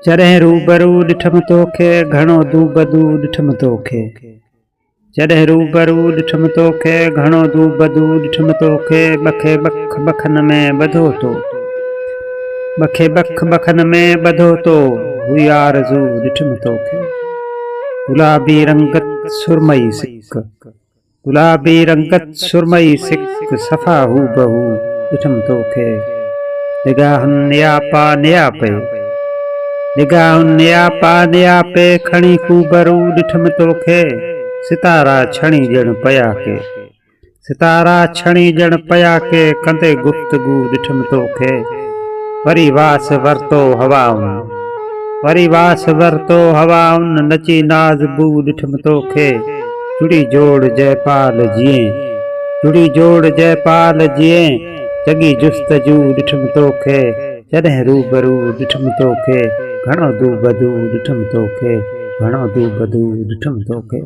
जॾहिं रूबरू ॾिठम तोखे घणो दूबदू ॾिठम तोखे। जॾहिं रूबरू ॾिठम तोखे घणो दूबदू ॾिठम तोखे। बखे बख बखन में ॿधो तो, बखे बख बखन में ॿधो तो। हुई आरज़ू ॾिठम तोखे। गुलाबी रंगत सुरमई सिक, गुलाबी रंगत सुरमई सिक सफ़ा हू बहू ॾिठम तोखे। निगाहुनि नियापा नियापे, निगाहुनि नियापा नियापे खणी खूबरू ॾिठम तोखे। सितारा छणी ॼण पया के, सितारा छणी ॼण पया के कंदे गुफ़्तगू ॾिठम तोखे। वरी वास वरतो हवाउनि, वरी वास वरतो हवाउनि नची नाज़बू ॾिठम तोखे। जुड़ी जोड़ जयपाल जिए, जुड़ी जोड़ जयपाल जिए जगी जुस्तजू ॾिठम तोखे। जॾहिं रूबरू ॾिठम तोखे घणो दूबदू ॾिठम तोखे, घणो दूबदू ॾिठम तोखे।